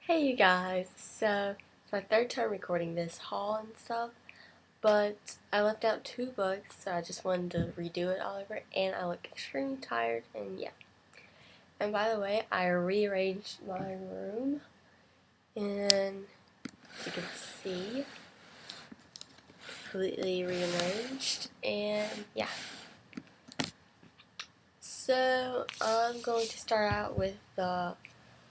Hey you guys, so it's my third time recording this haul and stuff, but I left out two books, so I just wanted to redo it all over, and I look extremely tired, and yeah. And by the way, I rearranged my room, and as you can see, completely rearranged, and yeah. So I'm going to start out with the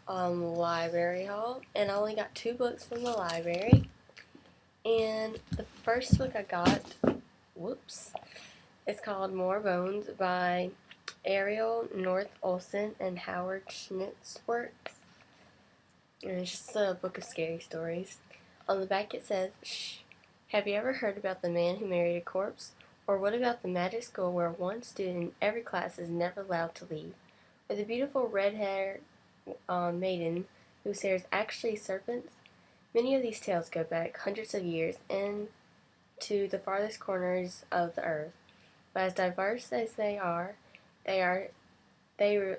library haul, and I only got two books from the library. And the first book I got, whoops, it's called More Bones by Ariel North Olson and Howard Schnitzwerks. And it's just a book of scary stories. On the back it says, "Shh, have you ever heard about the man who married a corpse? Or what about the magic school where one student in every class is never allowed to leave? Or the beautiful red-haired maiden whose hair is actually serpents? Many of these tales go back hundreds of years into the farthest corners of the earth. But as diverse as they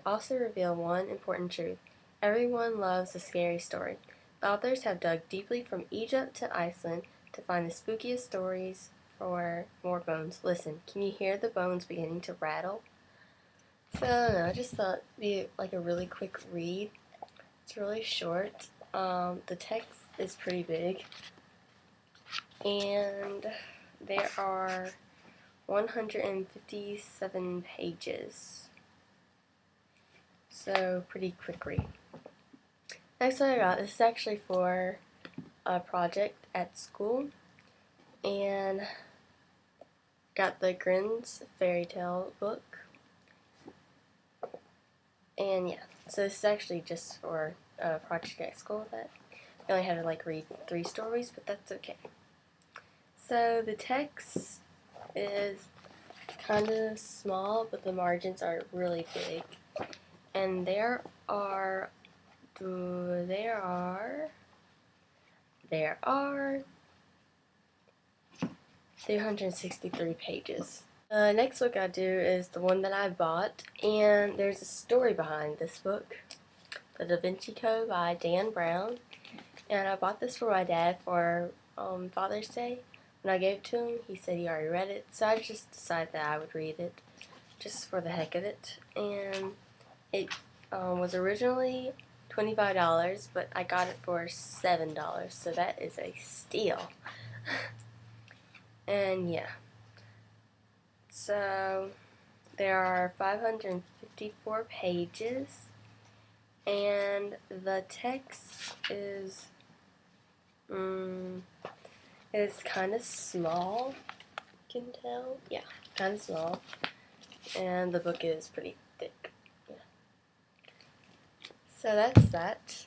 also reveal one important truth. Everyone loves a scary story. The authors have dug deeply from Egypt to Iceland to find the spookiest stories for more bones. Listen, can you hear the bones beginning to rattle?" So I don't know, I just thought it'd be like a really quick read. It's really short. The text is pretty big, and there are 157 pages. So pretty quick read. Next one I got, this is actually for a project at school, and got the Grimm's Fairy Tale book. And yeah, so this is actually just for a project at school that I only had to like read 3 stories, but that's okay. So the text is kind of small, but the margins are really big. And there are 363 pages. The next book I do is the one that I bought, and there's a story behind this book, The Da Vinci Code by Dan Brown. And I bought this for my dad for Father's Day. When I gave it to him, he said he already read it, so I just decided that I would read it just for the heck of it. And it was originally $25, but I got it for $7, so that is a steal. And yeah, so there are 554 pages, and the text is kind of small. You can tell, yeah, kind of small, and the book is pretty thick. Yeah. So that's that.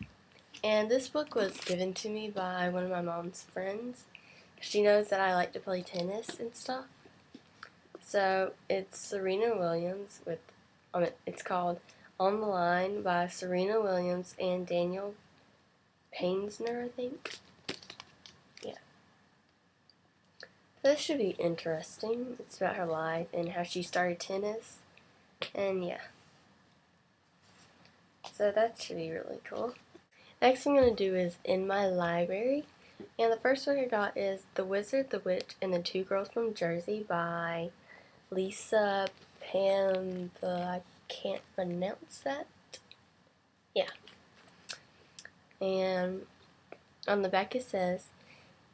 And this book was given to me by one of my mom's friends. She knows that I like to play tennis and stuff. So it's Serena Williams it's called On the Line by Serena Williams and Daniel Painsner, I think. Yeah. This should be interesting. It's about her life and how she started tennis. And yeah. So that should be really cool. Next thing I'm going to do is In My Library. And the first one I got is The Wizard, the Witch, and the Two Girls from Jersey by Lisa I can't pronounce that. Yeah. And on the back it says,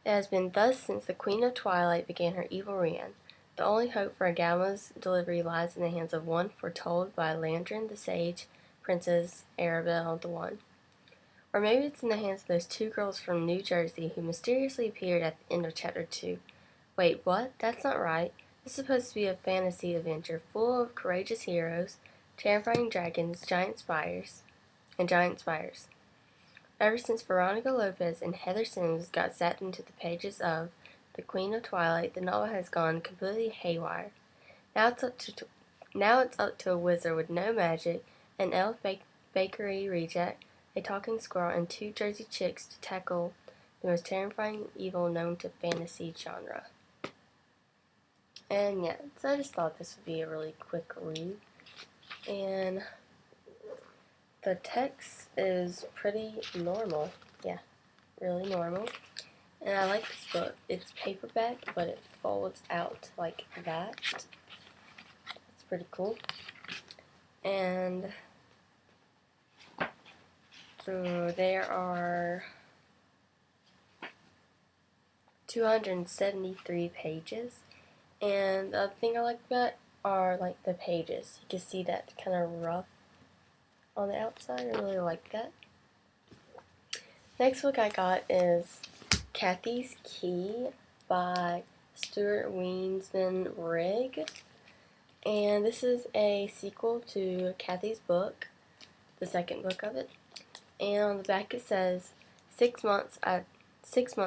"It has been thus since the Queen of Twilight began her evil reign. The only hope for Agama's delivery lies in the hands of one foretold by Landrin the Sage, Princess Arabelle the One. Or maybe it's in the hands of those two girls from New Jersey who mysteriously appeared at the end of Chapter 2. Wait, what? That's not right. This is supposed to be a fantasy adventure full of courageous heroes, terrifying dragons, giant spires. Ever since Veronica Lopez and Heather Sims got zapped into the pages of The Queen of Twilight, the novel has gone completely haywire. Now it's up to a wizard with no magic, an elf bakery reject, a talking squirrel, and 2 Jersey chicks to tackle the most terrifying evil known to fantasy genre." And yeah, so I just thought this would be a really quick read. And The text is pretty normal. Yeah, really normal. And I like this book. It's paperback, but it folds out like that. It's pretty cool. And so there are 273 pages. And the other thing I like about it are like the pages. You can see that kind of rough on the outside. I really like that. Next book I got is Kathy's Key by Stuart Weinsman Rigg. And this is a sequel to Kathy's book, the second book of it. And on the back it says, 6 months since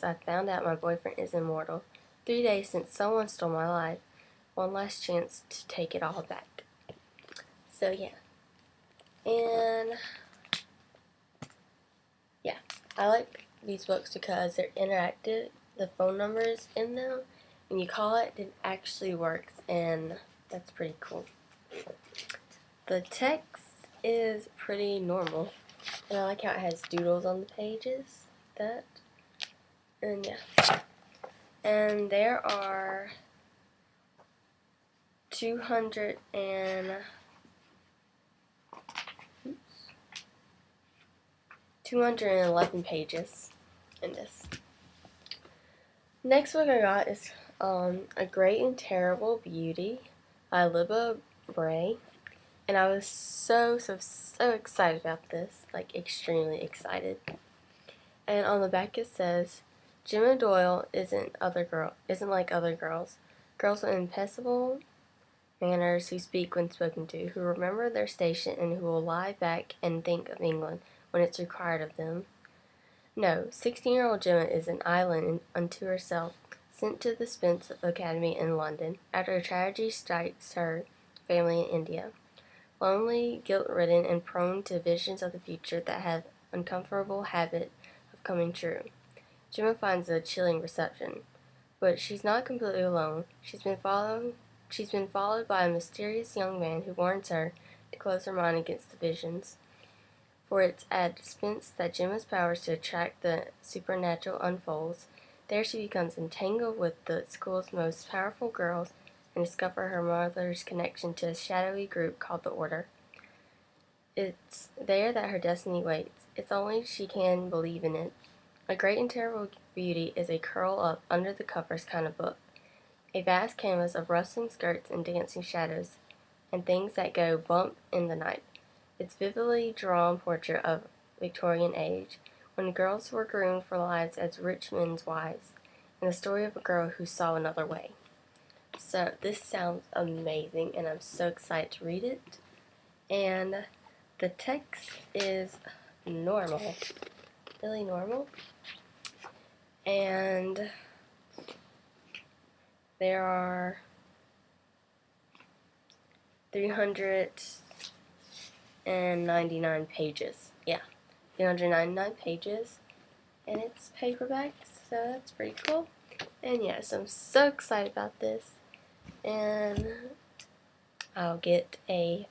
I found out my boyfriend is immortal. 3 days since someone stole my life. One last chance to take it all back. So yeah. And yeah, I like these books because they're interactive. The phone numbers in them, when you call it, it actually works, and that's pretty cool. The text is pretty normal, and I like how it has doodles on the pages. That, and yeah. And there are 211 pages in this. Next book I got is A Great and Terrible Beauty by Libba Bray. And I was so excited about this, like extremely excited. And on the back it says, Gemma Doyle isn't like other girls. Girls with impeccable manners who speak when spoken to, who remember their station and who will lie back and think of England when it's required of them. No, 16-year-old Gemma is an island unto herself, sent to the Spence Academy in London after a tragedy strikes her family in India. Lonely, guilt-ridden, and prone to visions of the future that have uncomfortable habit of coming true. Gemma finds a chilling reception, but she's not completely alone. She's been followed by a mysterious young man who warns her to close her mind against the visions. For it's at Spence that Gemma's powers to attract the supernatural unfolds. There she becomes entangled with the school's most powerful girls and discover her mother's connection to a shadowy group called the Order. It's there that her destiny waits. It's only she can believe in it. A Great and Terrible Beauty is a curl-up, under-the-covers kind of book. A vast canvas of rustling skirts and dancing shadows, and things that go bump in the night. Its vividly drawn portrait of Victorian age, when girls were groomed for lives as rich men's wives, and the story of a girl who saw another way. So this sounds amazing, and I'm so excited to read it. And the text is normal, really normal. And there are 399 pages. Yeah, 399 pages. And it's paperback, so that's pretty cool. And yes, I'm so excited about this. And I'll get a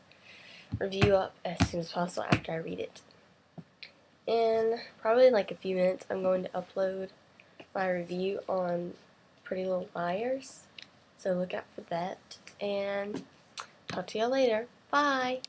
review up as soon as possible after I read it. And probably in like a few minutes, I'm going to upload my review on Pretty Little Liars. So look out for that. And talk to y'all later. Bye!